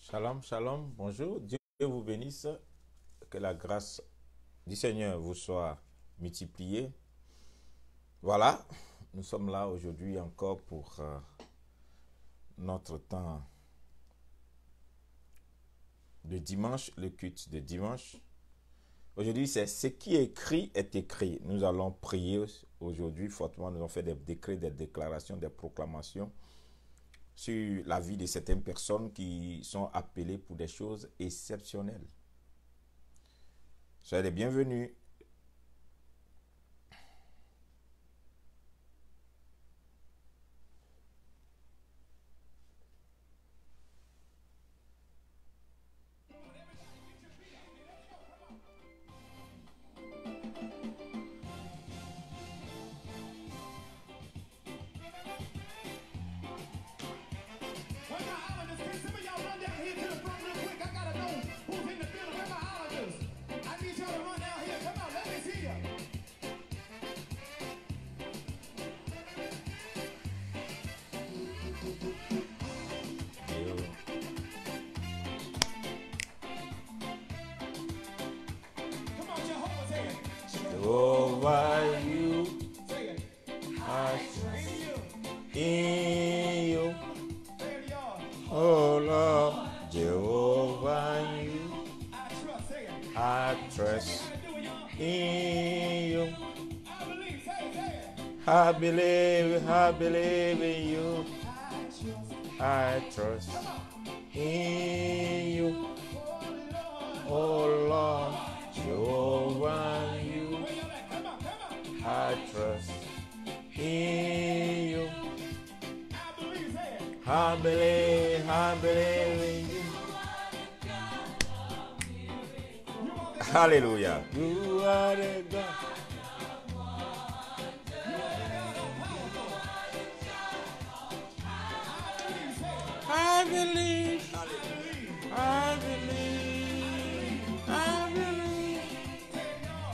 Shalom, shalom, bonjour. Dieu vous bénisse. Que la grâce du Seigneur vous soit multipliée. Voilà, nous sommes là aujourd'hui encore pour notre temps de dimanche, le culte de dimanche. Aujourd'hui, c'est ce qui est écrit est écrit. Nous allons prier aujourd'hui fortement. Nous allons faire des décrets, des déclarations, des proclamations sur la vie de certaines personnes qui sont appelées pour des choses exceptionnelles. Soyez les bienvenus. Over you, I trust in you, oh Lord, Jehovah you, I trust in you, I believe in you, I trust in you, oh Lord, Jehovah you. I trust in you. I believe in you. Hallelujah. You are the God. I believe. I believe. I believe.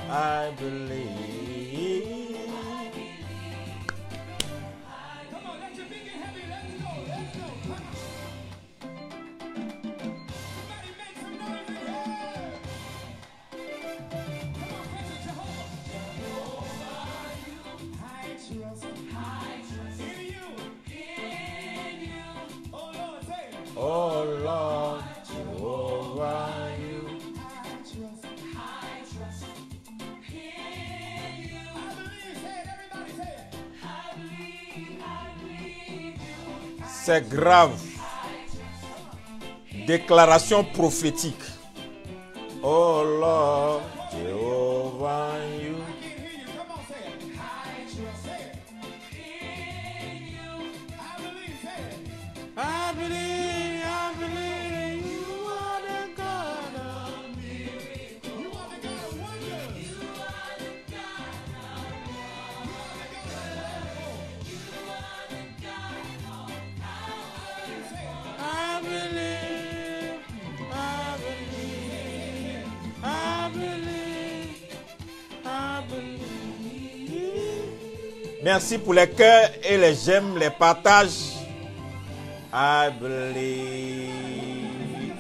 I believe. Come on, let your big and heavy. Let's go. Let's go. Come on. Somebody make some noise in here. Come on, press it, Jehovah. I trust in you. Oh Lord, say it. Oh Lord, Jehovah you. I trust in you. I believe, say it, everybody say it. I believe you. C'est grave. Déclaration prophétique. Oh Lord, Jehovah you. I can't hear you. Come on, say it. I trust. Say it. In you. I believe, say it. I believe you are the God of miracles. You are the God of wonders. You are the God of miracles. You are the God of power. Say it. I believe. Merci pour les cœurs et les j'aime, les partages. I believe.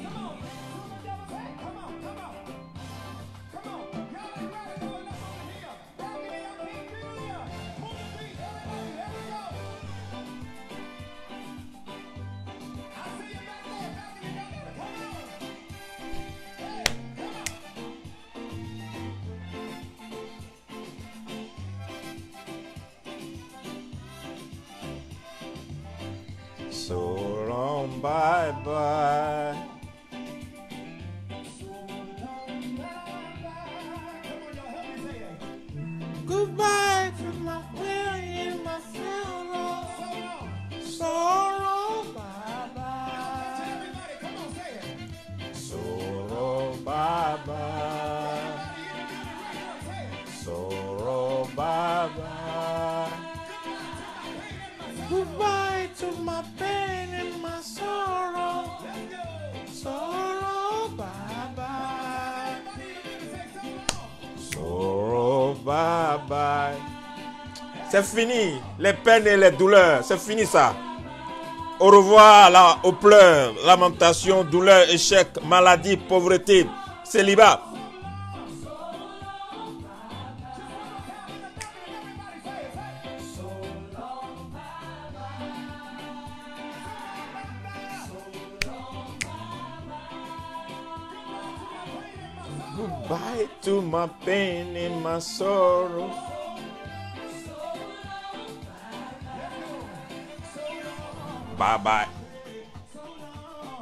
Come on. Come on. Come on. Come on. Y'all ain't ready for enough over here. Balcony, I can't feel ya. Move the feet, everybody. There we go. I see you back there. Balcony, y'all gotta come on. Hey, come on. So long, bye bye. Goodbye to my pain and my sorrow. Sorrow, bye bye. Sorrow, bye bye. Sorrow, bye bye. Goodbye to my pain and my sorrow. Sorrow, bye bye. Sorrow, bye bye. C'est fini, les peines et les douleurs, c'est fini ça. Au revoir là, aux pleurs, lamentations, douleurs, échecs, maladies, pauvreté, célibat. Goodbye to my pain and my sorrow. Bye bye.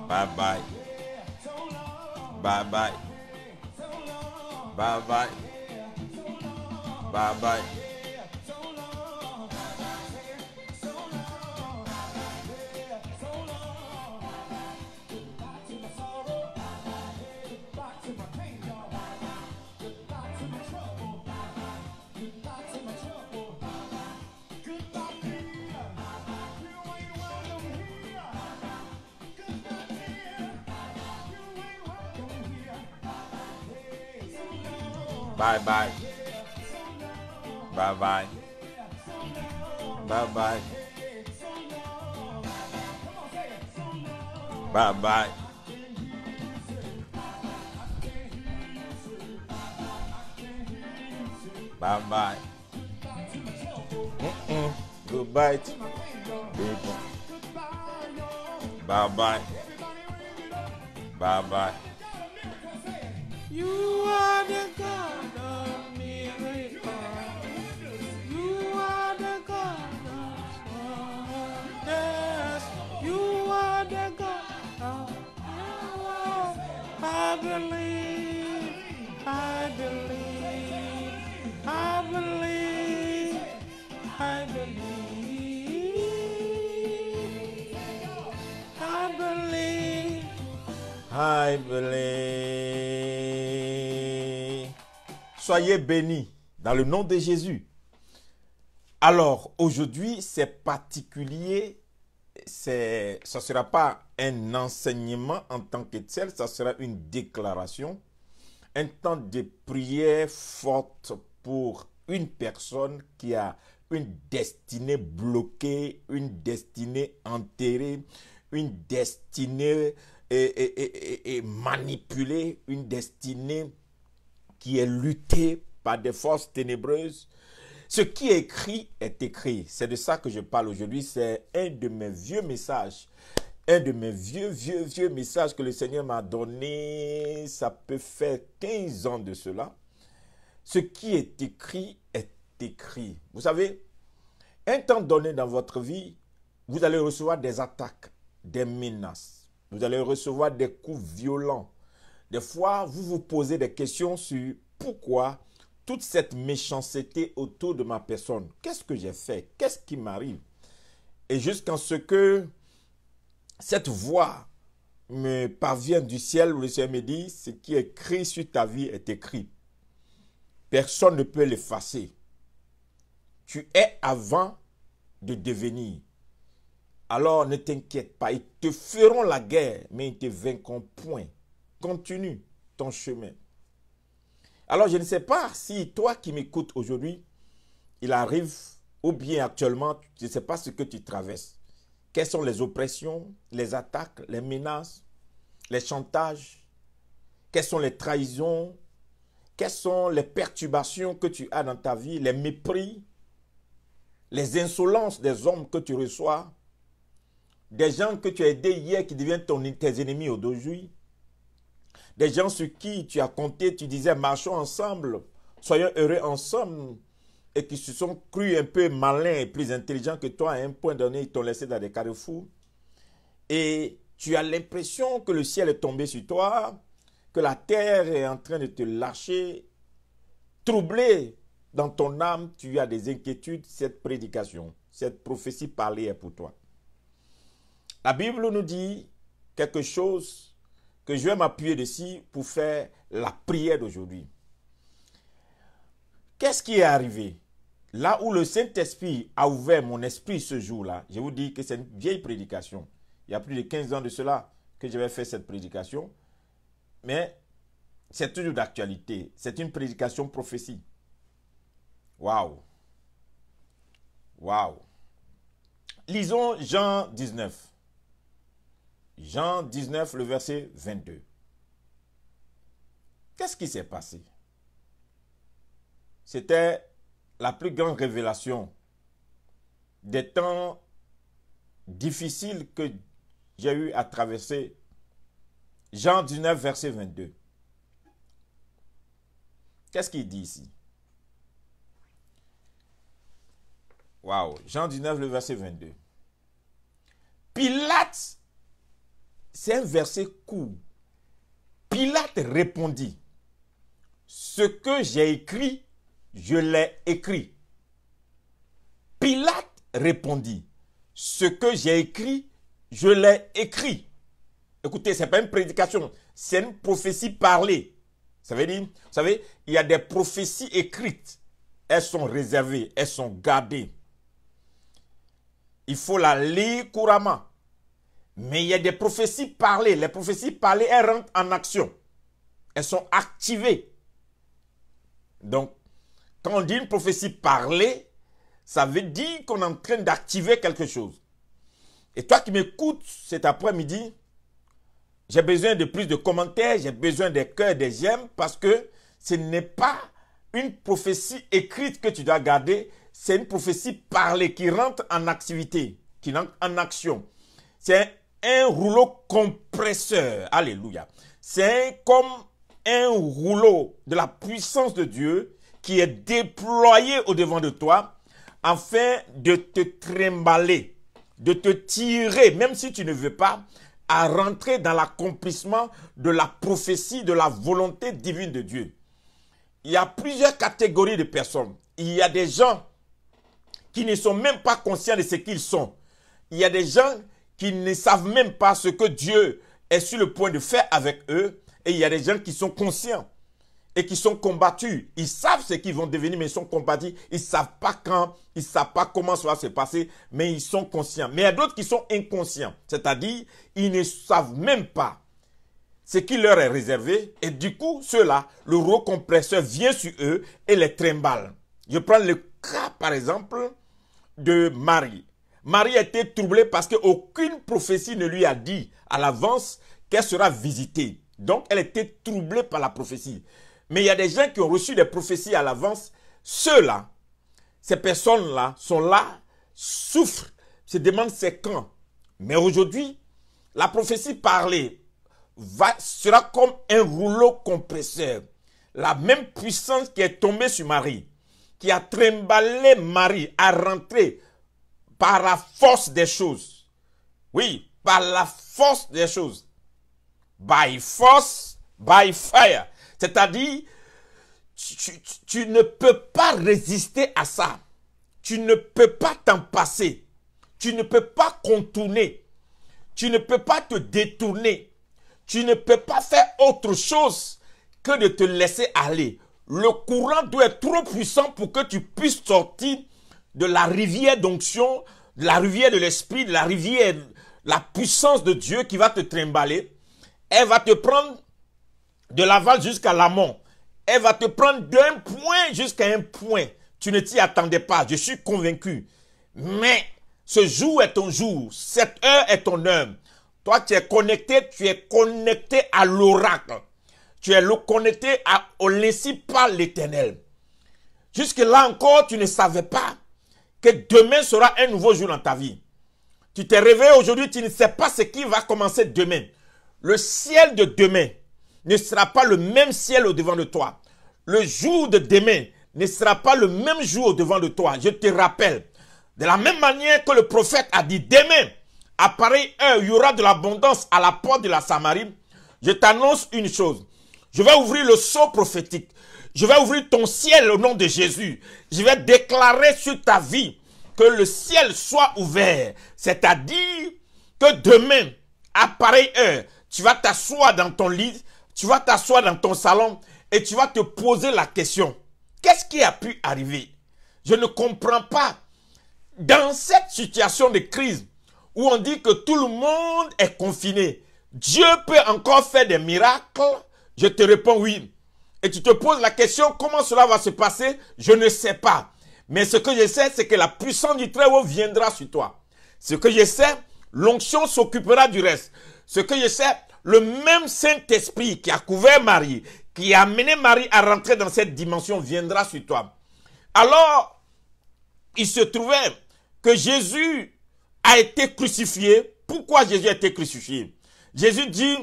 Bye bye. Bye bye. Bye bye. Bye bye. Bye bye. Bye bye. Bye bye. Bye bye. Bye bye. Goodbye, baby. Bye bye. Bye bye. You are the God of miracles. You are the God of wonders. You are the God of miracles. I believe. I believe. I believe. I believe. I believe. I believe. Soyez bénis dans le nom de Jésus. Alors, aujourd'hui, c'est particulier. Ça ne sera pas un enseignement en tant que tel, ça sera une déclaration. Un temps de prière forte pour une personne qui a une destinée bloquée, une destinée enterrée, une destinée manipulée, une destinée qui est luttée par des forces ténébreuses. Ce qui est écrit est écrit. C'est de ça que je parle aujourd'hui. C'est un de mes vieux messages. Un de mes vieux messages que le Seigneur m'a donné. Ça peut faire 15 ans de cela. Ce qui est écrit est écrit. Vous savez, un temps donné dans votre vie, vous allez recevoir des attaques, des menaces. Vous allez recevoir des coups violents. Des fois, vous vous posez des questions sur pourquoi toute cette méchanceté autour de ma personne. Qu'est-ce que j'ai fait? Qu'est-ce qui m'arrive? Et jusqu'à ce que cette voix me parvienne du ciel où le Seigneur me dit, ce qui est écrit sur ta vie est écrit. Personne ne peut l'effacer. Tu es avant de devenir. Alors ne t'inquiète pas, ils te feront la guerre, mais ils ne te vaincront point. Continue ton chemin. Alors je ne sais pas si toi qui m'écoutes aujourd'hui, il arrive, ou bien actuellement, je ne sais pas ce que tu traverses. Quelles sont les oppressions, les attaques, les menaces, les chantages? Quelles sont les trahisons? Quelles sont les perturbations que tu as dans ta vie, les mépris, les insolences des hommes que tu reçois, des gens que tu as aidés hier qui deviennent tes ennemis aujourd'hui, des gens sur qui tu as compté, tu disais marchons ensemble, soyons heureux ensemble, et qui se sont crus un peu malins et plus intelligents que toi, à un point donné, ils t'ont laissé dans des carrefours. Et tu as l'impression que le ciel est tombé sur toi, que la terre est en train de te lâcher, troublé dans ton âme, tu as des inquiétudes. Cette prédication, cette prophétie parlée est pour toi. La Bible nous dit quelque chose que je vais m'appuyer dessus pour faire la prière d'aujourd'hui. Qu'est-ce qui est arrivé? Là où le Saint-Esprit a ouvert mon esprit ce jour-là, je vous dis que c'est une vieille prédication. Il y a plus de 15 ans de cela que j'avais fait cette prédication. Mais c'est toujours d'actualité. C'est une prédication prophétie. Waouh! Waouh! Lisons Jean 19. Jean 19, le verset 22. Qu'est-ce qui s'est passé? C'était la plus grande révélation des temps difficiles que j'ai eu à traverser. Jean 19, verset 22. Qu'est-ce qu'il dit ici? Waouh, Jean 19, le verset 22. Pilate, c'est un verset court. Pilate répondit, ce que j'ai écrit, je l'ai écrit. Pilate répondit, ce que j'ai écrit, je l'ai écrit. Écoutez, ce n'est pas une prédication, c'est une prophétie parlée. Ça veut dire, vous savez, il y a des prophéties écrites. Elles sont réservées, elles sont gardées. Il faut la lire couramment. Mais il y a des prophéties parlées. Les prophéties parlées, elles rentrent en action. Elles sont activées. Donc, quand on dit une prophétie parlée, ça veut dire qu'on est en train d'activer quelque chose. Et toi qui m'écoutes cet après-midi, j'ai besoin de plus de commentaires, j'ai besoin des cœurs, des j'aime, parce que ce n'est pas une prophétie écrite que tu dois garder, c'est une prophétie parlée qui rentre en activité, qui rentre en action. C'est un rouleau compresseur. Alléluia. C'est comme un rouleau de la puissance de Dieu qui est déployé au-devant de toi afin de te trimballer, de te tirer, même si tu ne veux pas, à rentrer dans l'accomplissement de la prophétie, de la volonté divine de Dieu. Il y a plusieurs catégories de personnes. Il y a des gens qui ne sont même pas conscients de ce qu'ils sont. Il y a des gens qui ne savent même pas ce que Dieu est sur le point de faire avec eux. Et il y a des gens qui sont conscients et qui sont combattus. Ils savent ce qu'ils vont devenir, mais ils sont combattus. Ils ne savent pas quand, ils ne savent pas comment ça va se passer, mais ils sont conscients. Mais il y a d'autres qui sont inconscients, c'est-à-dire ils ne savent même pas ce qui leur est réservé. Et du coup, ceux-là, le rouleau compresseur vient sur eux et les trimballe. Je prends le cas, par exemple, de Marie. Marie a été troublée parce qu'aucune prophétie ne lui a dit à l'avance qu'elle sera visitée. Donc, elle était troublée par la prophétie. Mais il y a des gens qui ont reçu des prophéties à l'avance. Ceux-là, ces personnes-là sont là, souffrent, se demandent c'est quand. Mais aujourd'hui, la prophétie parlée sera comme un rouleau compresseur. La même puissance qui est tombée sur Marie, qui a trimballé Marie à rentrer par la force des choses. Oui, par la force des choses. By force, by fire. C'est-à-dire, tu ne peux pas résister à ça. Tu ne peux pas t'en passer. Tu ne peux pas contourner. Tu ne peux pas te détourner. Tu ne peux pas faire autre chose que de te laisser aller. Le courant doit être trop puissant pour que tu puisses sortir de la rivière d'onction, de la rivière de l'esprit, de la rivière, la puissance de Dieu qui va te trimballer. Elle va te prendre de l'aval jusqu'à l'amont. Elle va te prendre d'un point jusqu'à un point. Tu ne t'y attendais pas, je suis convaincu. Mais ce jour est ton jour, cette heure est ton heure. Toi, tu es connecté à l'oracle. Tu es connecté au laissé par l'Éternel. Jusque-là encore, tu ne savais pas que demain sera un nouveau jour dans ta vie. Tu t'es réveillé aujourd'hui, tu ne sais pas ce qui va commencer demain. Le ciel de demain ne sera pas le même ciel au-devant de toi. Le jour de demain ne sera pas le même jour au-devant de toi. Je te rappelle, de la même manière que le prophète a dit, demain, à pareille heure, il y aura de l'abondance à la porte de la Samarie. Je t'annonce une chose. Je vais ouvrir le sceau prophétique. Je vais ouvrir ton ciel au nom de Jésus. Je vais déclarer sur ta vie que le ciel soit ouvert. C'est-à-dire que demain, à pareille heure, tu vas t'asseoir dans ton lit, tu vas t'asseoir dans ton salon et tu vas te poser la question. Qu'est-ce qui a pu arriver? Je ne comprends pas. Dans cette situation de crise où on dit que tout le monde est confiné, Dieu peut encore faire des miracles? Je te réponds oui. Et tu te poses la question, comment cela va se passer? Je ne sais pas. Mais ce que je sais, c'est que la puissance du Très-Haut viendra sur toi. Ce que je sais, l'onction s'occupera du reste. ce que je sais, le même Saint-Esprit qui a couvert Marie, qui a amené Marie à rentrer dans cette dimension, viendra sur toi. Alors, il se trouvait que Jésus a été crucifié. Pourquoi Jésus a été crucifié? Jésus dit,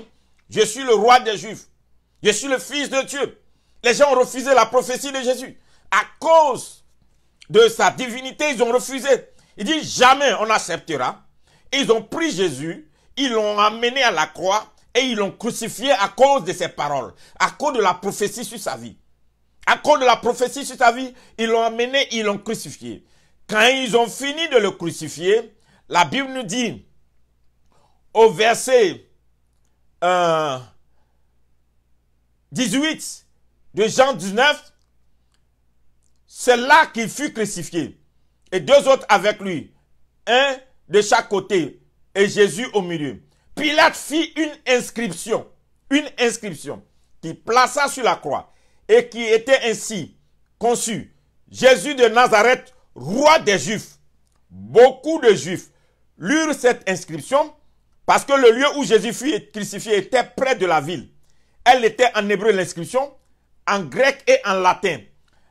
je suis le roi des Juifs. Je suis le fils de Dieu. Les gens ont refusé la prophétie de Jésus. À cause de sa divinité, ils ont refusé. Il dit, jamais on acceptera. Ils ont pris Jésus, ils l'ont amené à la croix et ils l'ont crucifié à cause de ses paroles, à cause de la prophétie sur sa vie. À cause de la prophétie sur sa vie, ils l'ont amené, ils l'ont crucifié. Quand ils ont fini de le crucifier, la Bible nous dit, au verset 18 de Jean 19, c'est là qu'il fut crucifié. Et deux autres avec lui, un de chaque côté et Jésus au milieu. Pilate fit une inscription qui plaça sur la croix et qui était ainsi conçue. Jésus de Nazareth, roi des Juifs. Beaucoup de Juifs lurent cette inscription parce que le lieu où Jésus fut crucifié était près de la ville. Elle était en hébreu l'inscription, en grec et en latin.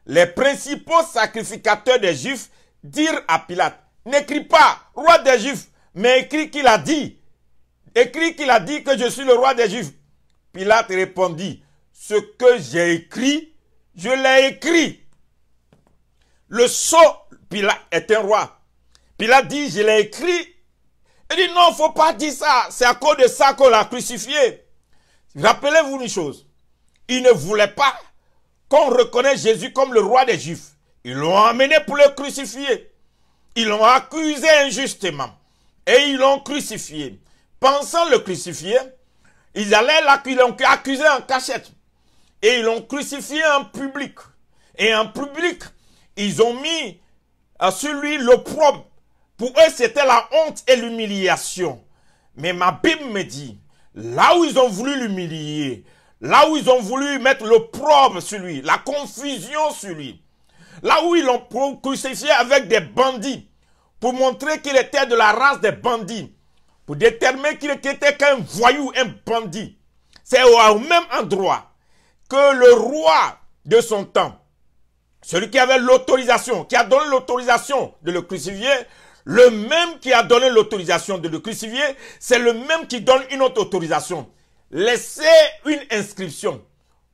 Les principaux sacrificateurs des Juifs dirent à Pilate, n'écris pas roi des Juifs, mais écris qu'il a dit. Écris qu'il a dit que je suis le roi des Juifs. Pilate répondit, ce que j'ai écrit, je l'ai écrit. Le sot Pilate est un roi. Pilate dit, je l'ai écrit. Il dit, non, il ne faut pas dire ça. C'est à cause de ça qu'on l'a crucifié. Rappelez-vous une chose. Il ne voulait pas qu'on reconnaisse Jésus comme le roi des Juifs. Ils l'ont amené pour le crucifier. Ils l'ont accusé injustement. Et ils l'ont crucifié. Pensant le crucifier, ils allaient là, ils l'ont accusé en cachette. Et ils l'ont crucifié en public. Et en public, ils ont mis sur lui l'opprobre. Pour eux, c'était la honte et l'humiliation. Mais ma Bible me dit, là où ils ont voulu l'humilier, là où ils ont voulu mettre l'opprobre sur lui, la confusion sur lui, là où ils l'ont crucifié avec des bandits, pour montrer qu'il était de la race des bandits, pour déterminer qu'il était qu'un voyou, un bandit. C'est au même endroit que le roi de son temps, celui qui avait l'autorisation, qui a donné l'autorisation de le crucifier, le même qui a donné l'autorisation de le crucifier, c'est le même qui donne une autre autorisation. Laissez une inscription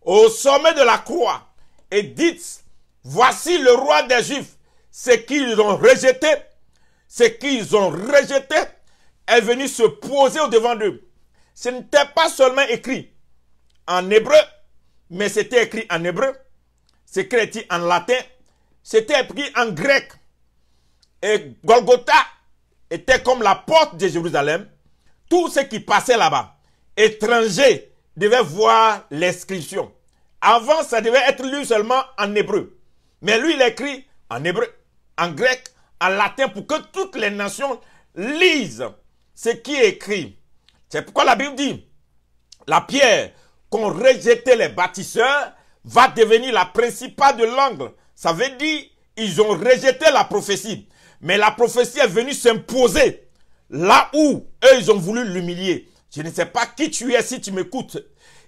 au sommet de la croix et dites, voici le roi des Juifs. Ce qu'ils ont rejeté, est venu se poser au devant d'eux. Ce n'était pas seulement écrit en hébreu, mais c'était écrit en hébreu, c'était écrit en latin, c'était écrit en grec. Et Golgotha était comme la porte de Jérusalem. Tous ceux qui passaient là-bas, étrangers, devaient voir l'inscription. Avant, ça devait être lu seulement en hébreu. Mais lui, il écrit en hébreu, en grec, en latin, pour que toutes les nations lisent ce qui est écrit. C'est pourquoi la Bible dit, la pierre qu'ont rejeté les bâtisseurs va devenir la principale de l'angle. Ça veut dire, ils ont rejeté la prophétie. Mais la prophétie est venue s'imposer là où eux, ils ont voulu l'humilier. Je ne sais pas qui tu es si tu m'écoutes.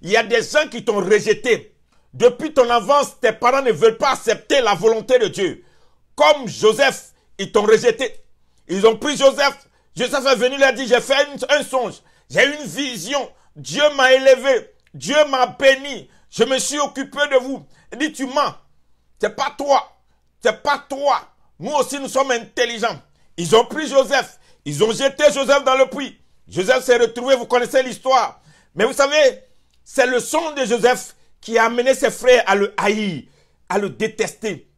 Il y a des gens qui t'ont rejeté. Depuis ton enfance, tes parents ne veulent pas accepter la volonté de Dieu. Comme Joseph, ils t'ont rejeté. Ils ont pris Joseph. Joseph est venu leur dire, j'ai fait un songe. J'ai eu une vision. Dieu m'a élevé. Dieu m'a béni. Je me suis occupé de vous. Il dit, tu mens. C'est pas toi. C'est pas toi. Nous aussi, nous sommes intelligents. Ils ont pris Joseph. Ils ont jeté Joseph dans le puits. Joseph s'est retrouvé, vous connaissez l'histoire. Mais vous savez, c'est le son de Joseph qui a amené ses frères à le haïr, à le détester.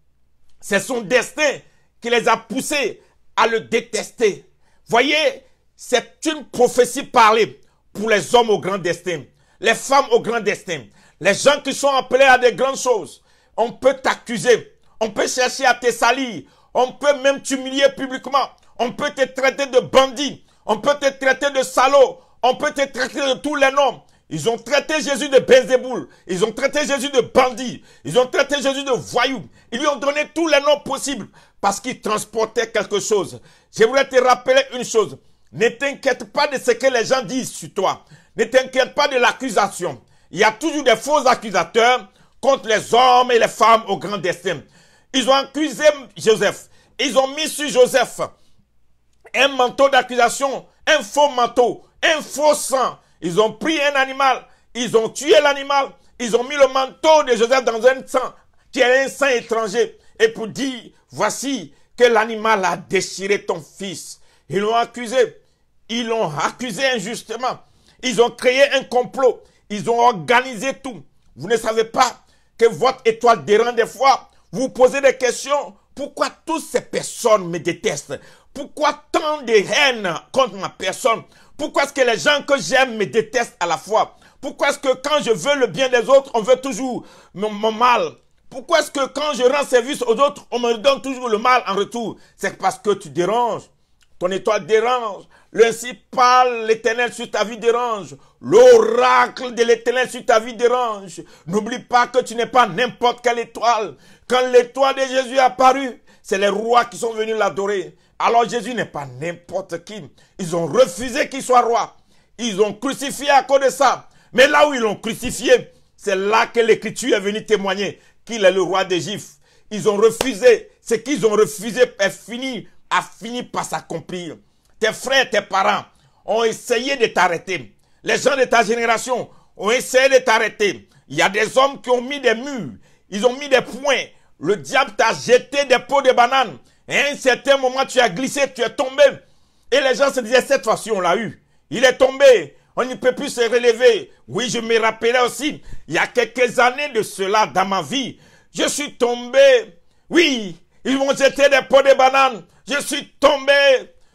C'est son destin qui les a poussés à le détester. Voyez, c'est une prophétie parlée pour les hommes au grand destin, les femmes au grand destin, les gens qui sont appelés à des grandes choses. On peut t'accuser, on peut chercher à te salir, on peut même t'humilier publiquement, on peut te traiter de bandit, on peut te traiter de salaud, on peut te traiter de tous les noms. Ils ont traité Jésus de Belzéboul, ils ont traité Jésus de bandit, ils ont traité Jésus de voyou. Ils lui ont donné tous les noms possibles parce qu'il transportait quelque chose. Je voudrais te rappeler une chose. Ne t'inquiète pas de ce que les gens disent sur toi. Ne t'inquiète pas de l'accusation. Il y a toujours des faux accusateurs contre les hommes et les femmes au grand destin. Ils ont accusé Joseph. Ils ont mis sur Joseph un manteau d'accusation, un faux manteau, un faux sang. Ils ont pris un animal, ils ont tué l'animal, ils ont mis le manteau de Joseph dans un sang qui est un sang étranger. Et pour dire, voici que l'animal a déchiré ton fils. Ils l'ont accusé injustement. Ils ont créé un complot. Ils ont organisé tout. Vous ne savez pas que votre étoile dérange des fois. Vous vous posez des questions. Pourquoi toutes ces personnes me détestent? Pourquoi tant de haine contre ma personne? Pourquoi est-ce que les gens que j'aime me détestent à la fois? Pourquoi est-ce que quand je veux le bien des autres, on veut toujours mon mal? Pourquoi est-ce que quand je rends service aux autres, on me donne toujours le mal en retour? C'est parce que tu déranges. Ton étoile dérange. Ainsi parle l'Éternel sur ta vie dérange. L'oracle de l'Éternel sur ta vie dérange. N'oublie pas que tu n'es pas n'importe quelle étoile. Quand l'étoile de Jésus est apparue, c'est les rois qui sont venus l'adorer. Alors Jésus n'est pas n'importe qui. Ils ont refusé qu'il soit roi. Ils ont crucifié à cause de ça. Mais là où ils l'ont crucifié, c'est là que l'Écriture est venue témoigner qu'il est le roi des Juifs. Ils ont refusé. Ce qu'ils ont refusé a fini par s'accomplir. Tes frères, tes parents ont essayé de t'arrêter. Les gens de ta génération ont essayé de t'arrêter. Il y a des hommes qui ont mis des murs. Ils ont mis des poings. Le diable t'a jeté des pots de bananes. Et à un certain moment, tu as glissé, tu es tombé. Et les gens se disaient, cette fois-ci, on l'a eu. Il est tombé. On ne peut plus se relever. Oui, je me rappelais aussi, il y a quelques années de cela dans ma vie, je suis tombé. Oui, ils m'ont jeté des pots de bananes. Je suis tombé.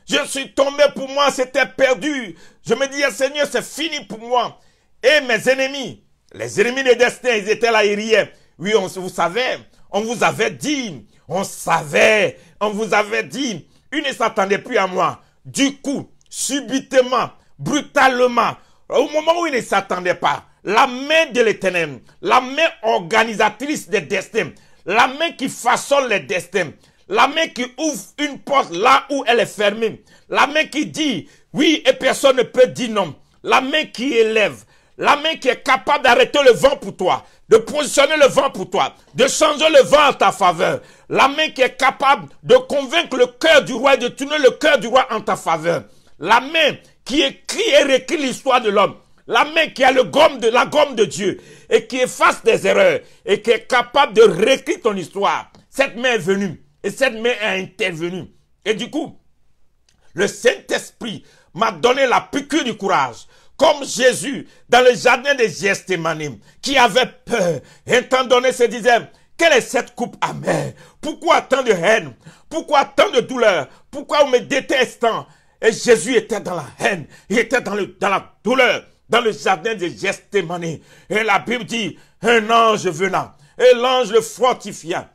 Je suis tombé, pour moi, c'était perdu. Je me disais, Seigneur, c'est fini pour moi. Et mes ennemis, les ennemis de destin, ils étaient là, ils riaient. Oui, vous savez, on vous avait dit, on savait, on vous avait dit. Ils ne s'attendaient plus à moi. Du coup, subitement, brutalement, au moment où ils ne s'attendaient pas, la main de l'Éternel, la main organisatrice des destins, la main qui façonne les destins, la main qui ouvre une porte là où elle est fermée, la main qui dit oui et personne ne peut dire non, la main qui élève, la main qui est capable d'arrêter le vent pour toi, de positionner le vent pour toi, de changer le vent en ta faveur, la main qui est capable de convaincre le cœur du roi et de tourner le cœur du roi en ta faveur, la main qui écrit et réécrit l'histoire de l'homme, la main qui a la gomme de Dieu et qui efface des erreurs et qui est capable de réécrire ton histoire. Cette main est venue et cette main est intervenue. Et du coup, le Saint-Esprit m'a donné la piqûre du courage. Comme Jésus dans le jardin de Gethsémani qui avait peur et étant donné se disait, quelle est cette coupe amère? Pourquoi tant de haine? Pourquoi tant de douleur? Pourquoi on me déteste tant? Et Jésus était dans la haine, il était dans la douleur, dans le jardin de Gethsémani. Et la Bible dit, un ange venant, et l'ange le fortifia.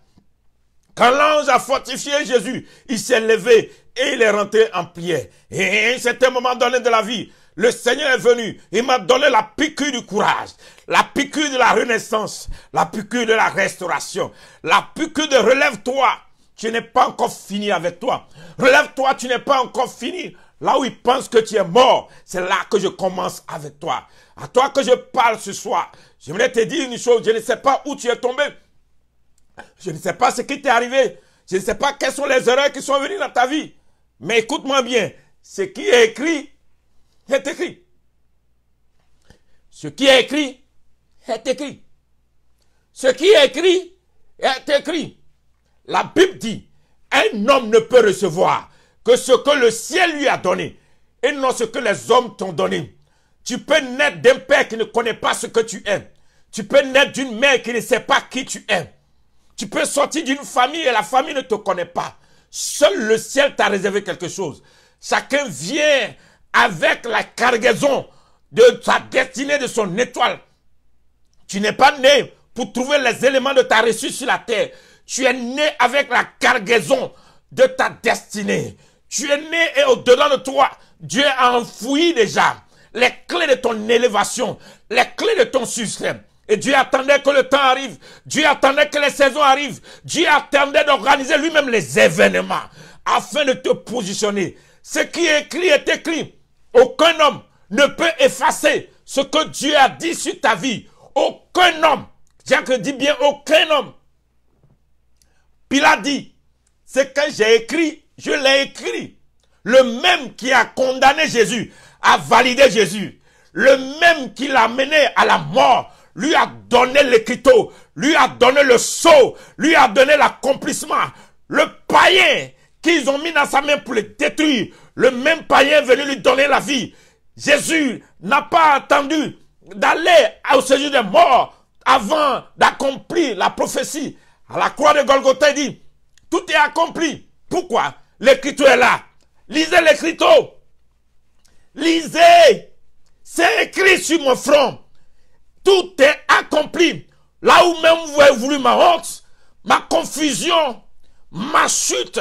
Quand l'ange a fortifié Jésus, il s'est levé et il est rentré en prière. Et à un certain moment donné de la vie, le Seigneur est venu, il m'a donné la piqûre du courage, la piqûre de la renaissance, la piqûre de la restauration, la piqûre de relève-toi. Tu n'es pas encore fini avec toi. Relève-toi, tu n'es pas encore fini. Là où ils pensent que tu es mort, c'est là que je commence avec toi. À toi que je parle ce soir. J'aimerais te dire une chose, je ne sais pas où tu es tombé. Je ne sais pas ce qui t'est arrivé. Je ne sais pas quelles sont les erreurs qui sont venues dans ta vie. Mais écoute-moi bien, ce qui est écrit, est écrit. Ce qui est écrit, est écrit. Ce qui est écrit, est écrit. La Bible dit, un homme ne peut recevoir que ce que le ciel lui a donné et non ce que les hommes t'ont donné. Tu peux naître d'un père qui ne connaît pas ce que tu es. Tu peux naître d'une mère qui ne sait pas qui tu es. Tu peux sortir d'une famille et la famille ne te connaît pas. Seul le ciel t'a réservé quelque chose. Chacun vient avec la cargaison de sa destinée, de son étoile. Tu n'es pas né pour trouver les éléments de ta réussite sur la terre. Tu es né avec la cargaison de ta destinée. Tu es né et au-dedans de toi, Dieu a enfoui déjà les clés de ton élévation, les clés de ton succès. Et Dieu attendait que le temps arrive. Dieu attendait que les saisons arrivent. Dieu attendait d'organiser lui-même les événements afin de te positionner. Ce qui est écrit est écrit. Aucun homme ne peut effacer ce que Dieu a dit sur ta vie. Aucun homme. Jacques dit bien aucun homme. Pilate dit, ce que j'ai écrit, je l'ai écrit. Le même qui a condamné Jésus, a validé Jésus. Le même qui l'a mené à la mort, lui a donné l'écriteau, lui a donné le sceau, lui a donné l'accomplissement. Le païen qu'ils ont mis dans sa main pour le détruire, le même païen est venu lui donner la vie. Jésus n'a pas attendu d'aller au séjour des morts avant d'accomplir la prophétie. À la croix de Golgotha, il dit, tout est accompli. Pourquoi? L'écriture est là. Lisez l'écriture. Lisez. C'est écrit sur mon front. Tout est accompli. Là où même vous avez voulu ma honte, ma confusion, ma chute,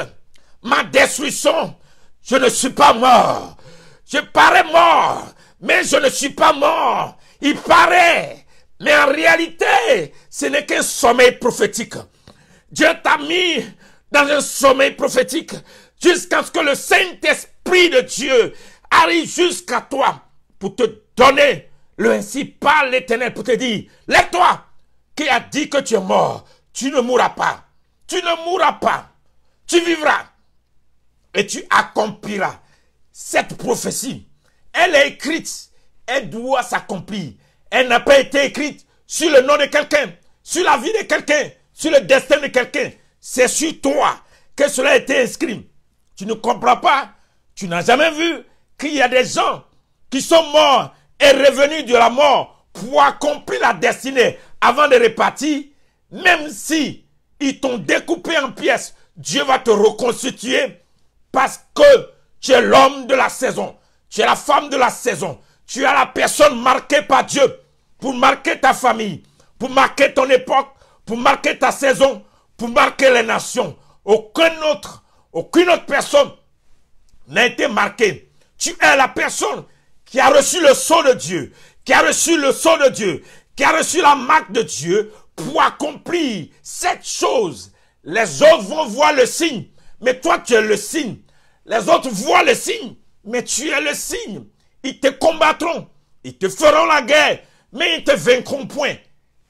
ma destruction, je ne suis pas mort. Je parais mort, mais je ne suis pas mort. Il paraît, mais en réalité, ce n'est qu'un sommeil prophétique. Dieu t'a mis dans un sommeil prophétique jusqu'à ce que le Saint-Esprit de Dieu arrive jusqu'à toi pour te donner le ainsi par l'Éternel, pour te dire, lève-toi, qui a dit que tu es mort, tu ne mourras pas, tu ne mourras pas, tu vivras et tu accompliras cette prophétie. Elle est écrite, elle doit s'accomplir. Elle n'a pas été écrite sur le nom de quelqu'un, sur la vie de quelqu'un, sur le destin de quelqu'un. C'est sur toi que cela a été inscrit. Tu ne comprends pas, tu n'as jamais vu qu'il y a des gens qui sont morts et revenus de la mort pour accomplir la destinée avant de repartir. Même si ils t'ont découpé en pièces, Dieu va te reconstituer parce que tu es l'homme de la saison. Tu es la femme de la saison. Tu es la personne marquée par Dieu pour marquer ta famille, pour marquer ton époque, pour marquer ta saison, pour marquer les nations. Aucune autre personne n'a été marquée. Tu es la personne qui a reçu le sceau de Dieu, qui a reçu le sceau de Dieu, qui a reçu la marque de Dieu pour accomplir cette chose. Les autres vont voir le signe, mais toi tu es le signe. Les autres voient le signe, mais tu es le signe. Ils te combattront, ils te feront la guerre, mais ils ne te vaincront point.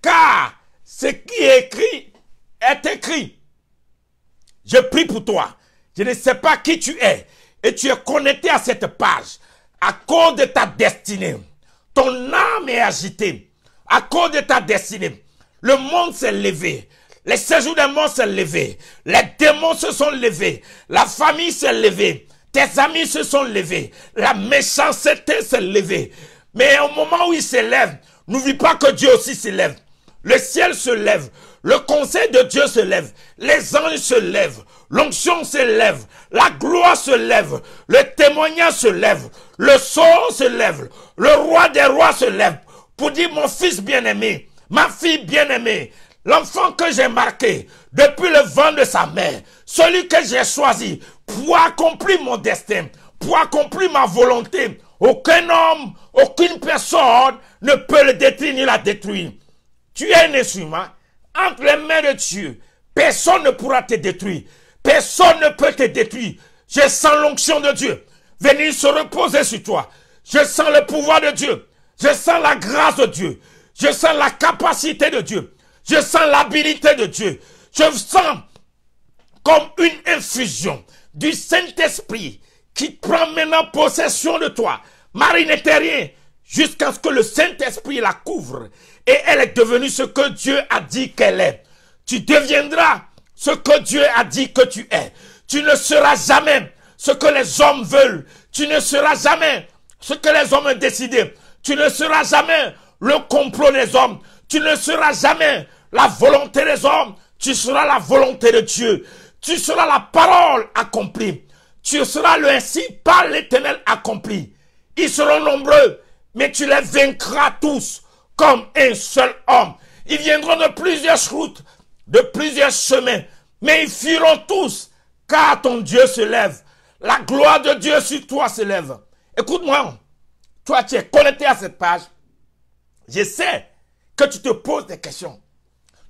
Car ce qui est écrit est écrit. Je prie pour toi. Je ne sais pas qui tu es et tu es connecté à cette page à cause de ta destinée. Ton âme est agitée à cause de ta destinée. Le monde s'est levé. Les séjours des morts s'est levé. Les démons se sont levés. La famille s'est levée. Tes amis se sont levés. La méchanceté s'est levée. Mais au moment où ils se lèvent, n'oublie pas que Dieu aussi se lève. Le ciel se lève. Le conseil de Dieu se lève. Les anges se lèvent. L'onction se lève. La gloire se lève. Le témoignage se lève. Le sceau se lève. Le roi des rois se lève. Pour dire mon fils bien-aimé, ma fille bien-aimée, l'enfant que j'ai marqué depuis le vent de sa mère, celui que j'ai choisi pour accomplir mon destin, pour accomplir ma volonté. Aucun homme, aucune personne ne peut le détruire ni la détruire. Tu es un instrument entre les mains de Dieu. Personne ne pourra te détruire. Personne ne peut te détruire. Je sens l'onction de Dieu venir se reposer sur toi. Je sens le pouvoir de Dieu. Je sens la grâce de Dieu. Je sens la capacité de Dieu. Je sens l'habilité de Dieu. Je sens comme une infusion du Saint-Esprit qui prend maintenant possession de toi. Marie n'était rien jusqu'à ce que le Saint-Esprit la couvre. Et elle est devenue ce que Dieu a dit qu'elle est. Tu deviendras ce que Dieu a dit que tu es. Tu ne seras jamais ce que les hommes veulent. Tu ne seras jamais ce que les hommes ont décidé. Tu ne seras jamais le complot des hommes. Tu ne seras jamais la volonté des hommes. Tu seras la volonté de Dieu. Tu seras la parole accomplie. Tu seras le ainsi par l'Éternel accompli. Ils seront nombreux, mais tu les vaincras tous comme un seul homme. Ils viendront de plusieurs routes, de plusieurs chemins, mais ils fuiront tous, car ton Dieu se lève. La gloire de Dieu sur toi se lève. Écoute-moi, toi tu es connecté à cette page. Je sais que tu te poses des questions.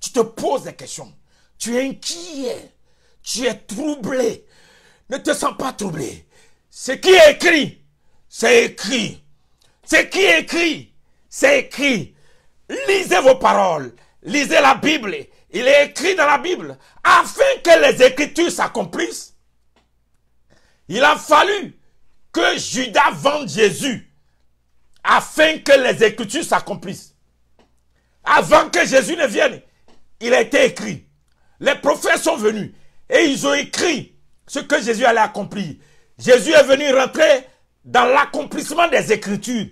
Tu te poses des questions. Tu es inquiet. Tu es troublé. Ne te sens pas troublé. Ce qui est écrit, c'est écrit. Ce qui est écrit, c'est écrit. Lisez vos paroles. Lisez la Bible. Il est écrit dans la Bible. Afin que les Écritures s'accomplissent, il a fallu que Judas vende Jésus. Afin que les Écritures s'accomplissent. Avant que Jésus ne vienne, il a été écrit. Les prophètes sont venus et ils ont écrit ce que Jésus allait accomplir. Jésus est venu rentrer dans l'accomplissement des Écritures.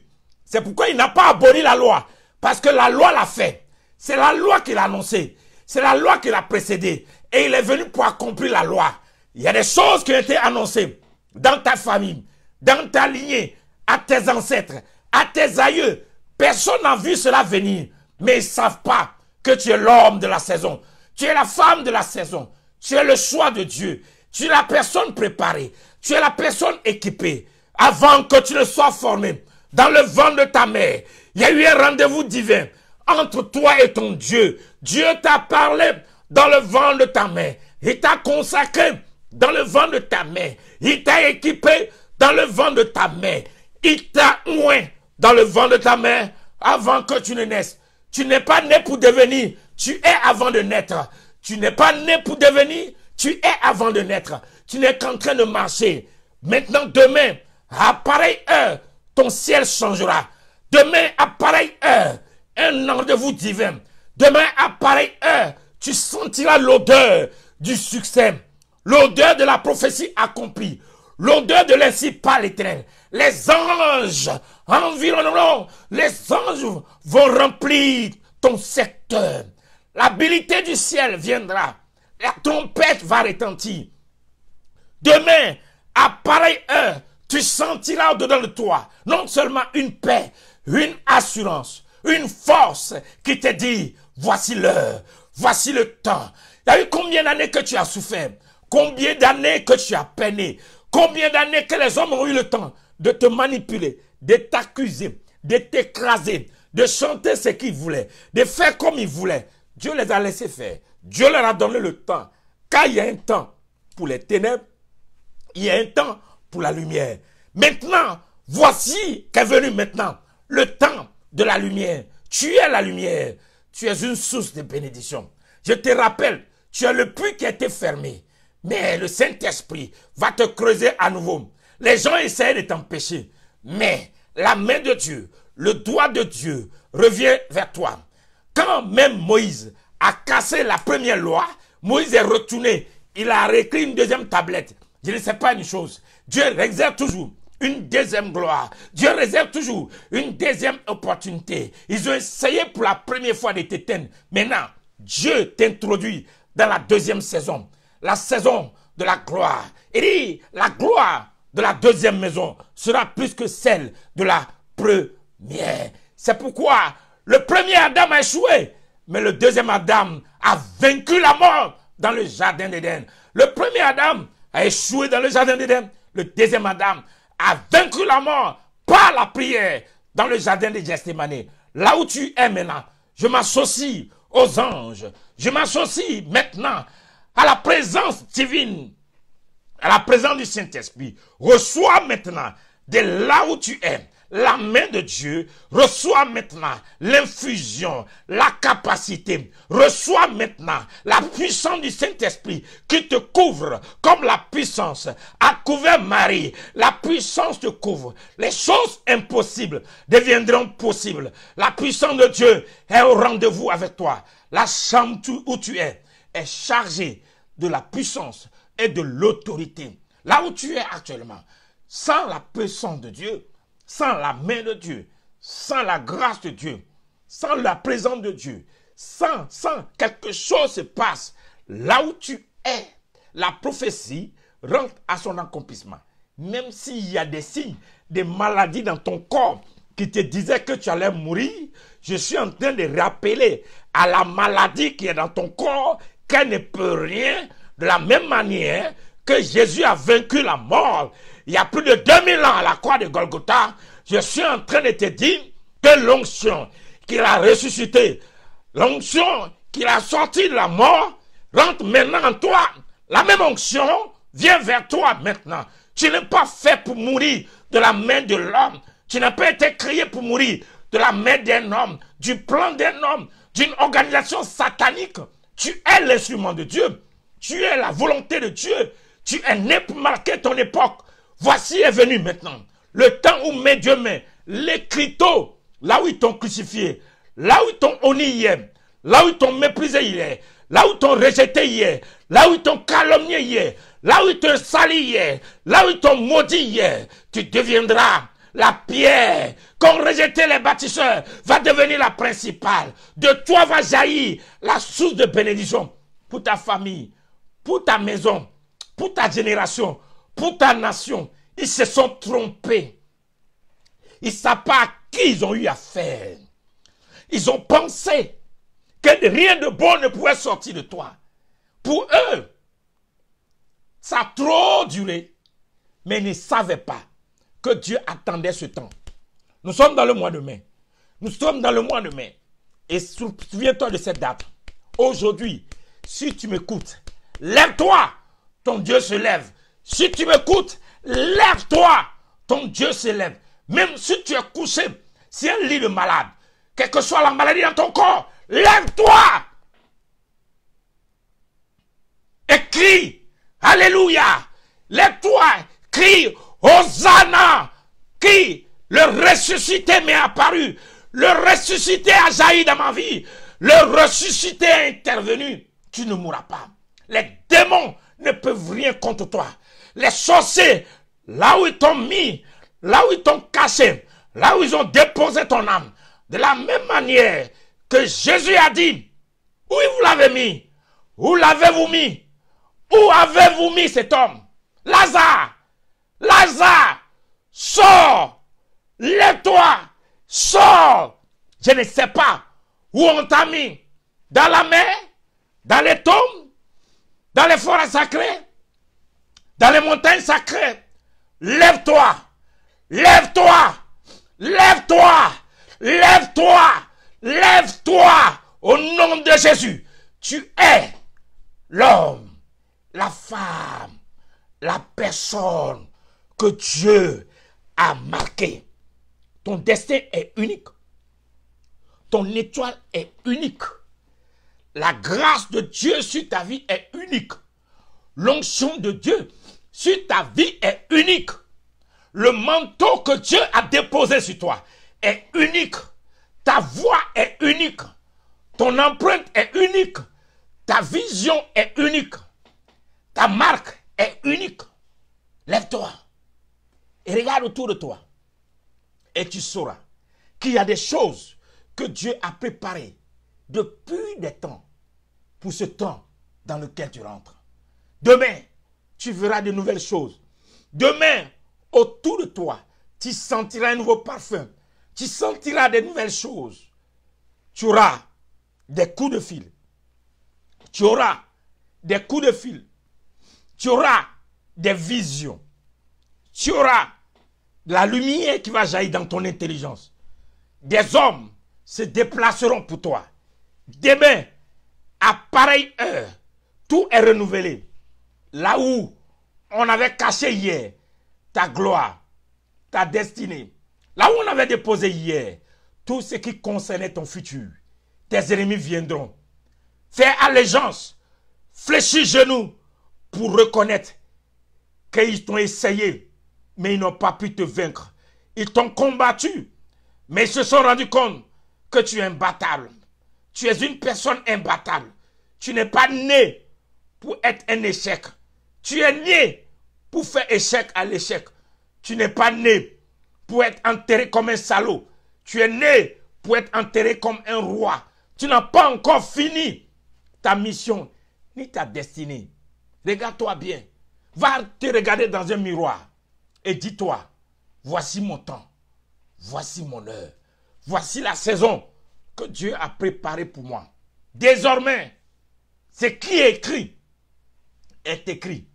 C'est pourquoi il n'a pas aboli la loi. Parce que la loi l'a fait. C'est la loi qu'il a annoncée. C'est la loi qui l'a précédé. Et il est venu pour accomplir la loi. Il y a des choses qui ont été annoncées dans ta famille, dans ta lignée, à tes ancêtres, à tes aïeux. Personne n'a vu cela venir. Mais ils ne savent pas que tu es l'homme de la saison. Tu es la femme de la saison. Tu es le choix de Dieu. Tu es la personne préparée. Tu es la personne équipée. Avant que tu ne sois formé dans le ventre de ta mère, il y a eu un rendez-vous divin entre toi et ton Dieu. Dieu t'a parlé dans le ventre de ta mère. Il t'a consacré dans le ventre de ta mère. Il t'a équipé dans le ventre de ta mère. Il t'a oint dans le ventre de ta mère avant que tu ne naisses. Tu n'es pas né pour devenir, tu es avant de naître. Tu n'es pas né pour devenir, tu es avant de naître. Tu n'es qu'en train de marcher. Maintenant, demain, à pareille heure, ton ciel changera. Demain, à pareille heure, un rendez-vous divin. Demain, à pareille heure, tu sentiras l'odeur du succès, l'odeur de la prophétie accomplie, l'odeur de l'ainsi par l'Éternel. Les anges environnant, les anges vont remplir ton secteur. L'habilité du ciel viendra. La trompette va retentir. Demain, à pareille heure, tu sentiras au-dedans de toi non seulement une paix, une assurance, une force qui te dit, voici l'heure, voici le temps. Il y a eu combien d'années que tu as souffert? Combien d'années que tu as peiné? Combien d'années que les hommes ont eu le temps de te manipuler, de t'accuser, de t'écraser, de chanter ce qu'ils voulaient, de faire comme ils voulaient. Dieu les a laissés faire. Dieu leur a donné le temps. Car il y a un temps pour les ténèbres, il y a un temps pour la lumière. Maintenant, voici qu'est venu maintenant le temps de la lumière. Tu es la lumière. Tu es une source de bénédiction. Je te rappelle, tu as le puits qui a été fermé. Mais le Saint-Esprit va te creuser à nouveau. Les gens essaient de t'empêcher. Mais la main de Dieu, le doigt de Dieu revient vers toi. Quand même Moïse a cassé la première loi, Moïse est retourné. Il a réécrit une deuxième tablette. Je ne sais pas une chose. Dieu réserve toujours une deuxième gloire. Dieu réserve toujours une deuxième opportunité. Ils ont essayé pour la première fois de t'éteindre. Maintenant, Dieu t'introduit dans la deuxième saison. La saison de la gloire. Il dit, la gloire de la deuxième maison sera plus que celle de la première. C'est pourquoi le premier Adam a échoué, mais le deuxième Adam a vaincu la mort dans le jardin d'Éden. Le premier Adam a échoué dans le jardin d'Éden. Le deuxième Adam a vaincu la mort par la prière dans le jardin de Gethsémane. Là où tu es maintenant, je m'associe aux anges. Je m'associe maintenant à la présence divine, à la présence du Saint-Esprit. Reçois maintenant de là où tu es la main de Dieu. Reçois maintenant l'infusion, la capacité. Reçois maintenant la puissance du Saint-Esprit qui te couvre comme la puissance a couvert Marie. La puissance te couvre. Les choses impossibles deviendront possibles. La puissance de Dieu est au rendez-vous avec toi. La chambre où tu es chargée de la puissance et de l'autorité. Là où tu es actuellement, sans la puissance de Dieu, sans la main de Dieu, sans la grâce de Dieu, sans la présence de Dieu, sans quelque chose se passe. Là où tu es, la prophétie rentre à son accomplissement. Même s'il y a des signes, des maladies dans ton corps qui te disaient que tu allais mourir, je suis en train de rappeler à la maladie qui est dans ton corps qu'elle ne peut rien, de la même manière que Jésus a vaincu la mort. Il y a plus de 2000 ans à la croix de Golgotha, je suis en train de te dire que l'onction qu'il a ressuscité, l'onction qu'il a sorti de la mort, rentre maintenant en toi. La même onction vient vers toi maintenant. Tu n'es pas fait pour mourir de la main de l'homme. Tu n'as pas été créé pour mourir de la main d'un homme, du plan d'un homme, d'une organisation satanique. Tu es l'instrument de Dieu. Tu es la volonté de Dieu. Tu es né pour marquer ton époque. Voici est venu maintenant le temps où mes Dieu met les criteaux, là où ils t'ont crucifié, là où ils t'ont honni hier, là où ils t'ont méprisé hier, là où ils t'ont rejeté hier, là où ils t'ont calomnié hier, là où ils t'ont sali hier, là où ils t'ont maudit hier, tu deviendras la pierre qu'ont rejeté les bâtisseurs, va devenir la principale. De toi va jaillir la source de bénédiction pour ta famille, pour ta maison, pour ta génération, pour ta nation. Ils se sont trompés. Ils ne savent pas à qui ils ont eu affaire. Ils ont pensé que rien de bon ne pouvait sortir de toi. Pour eux, ça a trop duré. Mais ils ne savaient pas que Dieu attendait ce temps. Nous sommes dans le mois de mai. Nous sommes dans le mois de mai. Et souviens-toi de cette date. Aujourd'hui, si tu m'écoutes, lève-toi, ton Dieu se lève. Si tu m'écoutes, lève-toi, ton Dieu se lève. Même si tu es couché, si un lit de malade, quelle que soit la maladie dans ton corps, lève-toi et crie, alléluia, lève-toi, crie, Hosanna, crie, le ressuscité m'est apparu, le ressuscité a jailli dans ma vie, le ressuscité est intervenu, tu ne mourras pas. Les démons ne peuvent rien contre toi. Les sorciers, là où ils t'ont mis, là où ils t'ont caché, là où ils ont déposé ton âme, de la même manière que Jésus a dit, où vous l'avez mis? Où l'avez-vous mis? Où avez-vous mis cet homme? Lazare, Lazare, sors, lève-toi, sors. Je ne sais pas où on t'a mis, dans la mer, dans les tombes, dans les forêts sacrées, dans les montagnes sacrées. Lève-toi, lève-toi, lève-toi, lève-toi, lève-toi au nom de Jésus. Tu es l'homme, la femme, la personne que Dieu a marquée. Ton destin est unique. Ton étoile est unique. La grâce de Dieu sur ta vie est unique. L'onction de Dieu sur ta vie est unique. Le manteau que Dieu a déposé sur toi est unique. Ta voix est unique. Ton empreinte est unique. Ta vision est unique. Ta marque est unique. Lève-toi et regarde autour de toi. Et tu sauras qu'il y a des choses que Dieu a préparées depuis des temps pour ce temps dans lequel tu rentres. Demain, tu verras de nouvelles choses. Demain, autour de toi, tu sentiras un nouveau parfum. Tu sentiras de nouvelles choses. Tu auras des coups de fil. Tu auras des coups de fil. Tu auras des visions. Tu auras de la lumière qui va jaillir dans ton intelligence. Des hommes se déplaceront pour toi. Demain, à pareille heure, tout est renouvelé. Là où on avait caché hier ta gloire, ta destinée, là où on avait déposé hier tout ce qui concernait ton futur, tes ennemis viendront. Fais allégeance, fléchis genoux pour reconnaître qu'ils t'ont essayé, mais ils n'ont pas pu te vaincre. Ils t'ont combattu, mais ils se sont rendus compte que tu es imbattable. Tu es une personne imbattable. Tu n'es pas né pour être un échec. Tu es né pour faire échec à l'échec. Tu n'es pas né pour être enterré comme un salaud. Tu es né pour être enterré comme un roi. Tu n'as pas encore fini ta mission ni ta destinée. Regarde-toi bien. Va te regarder dans un miroir et dis-toi, voici mon temps, voici mon heure, voici la saison que Dieu a préparée pour moi. Désormais, ce qui est écrit est écrit.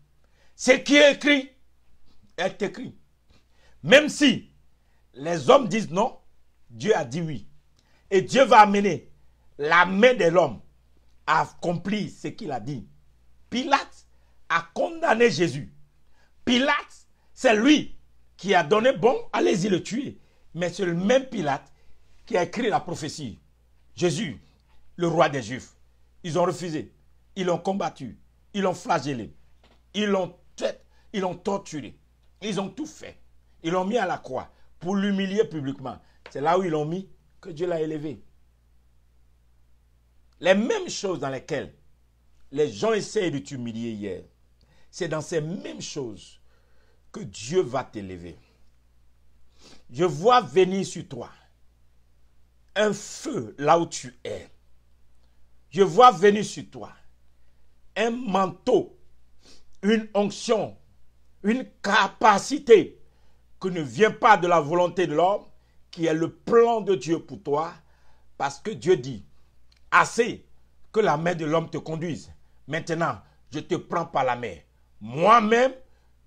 Ce qui est écrit est écrit. Même si les hommes disent non, Dieu a dit oui. Et Dieu va amener la main de l'homme à accomplir ce qu'il a dit. Pilate a condamné Jésus. Pilate C'est lui qui a donné, bon, allez-y le tuer. Mais c'est le même Pilate qui a écrit la prophétie. Jésus, le roi des Juifs. Ils ont refusé. Ils l'ont combattu. Ils l'ont flagellé. Ils l'ont torturé. Ils ont tout fait. Ils l'ont mis à la croix pour l'humilier publiquement. C'est là où ils l'ont mis que Dieu l'a élevé. Les mêmes choses dans lesquelles les gens essayent de t'humilier hier, c'est dans ces mêmes choses que Dieu va t'élever. Je vois venir sur toi un feu là où tu es. Je vois venir sur toi un manteau, une onction, une capacité qui ne vient pas de la volonté de l'homme, qui est le plan de Dieu pour toi, parce que Dieu dit, assez que la main de l'homme te conduise. Maintenant, je te prends par la main. Moi-même,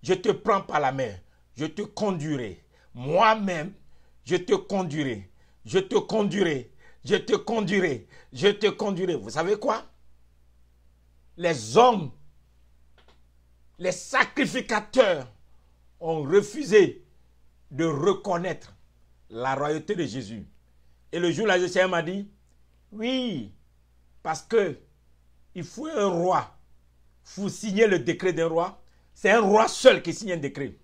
je te prends par la main. Je te conduirai. Moi-même, je te conduirai. Je te conduirai. Je te conduirai. Je te conduirai. Vous savez quoi? Les hommes, les sacrificateurs ont refusé de reconnaître la royauté de Jésus. Et le jour là, le Seigneur m'a dit, oui, parce que il faut un roi. Il faut signer le décret d'un roi. C'est un roi seul qui signe un décret.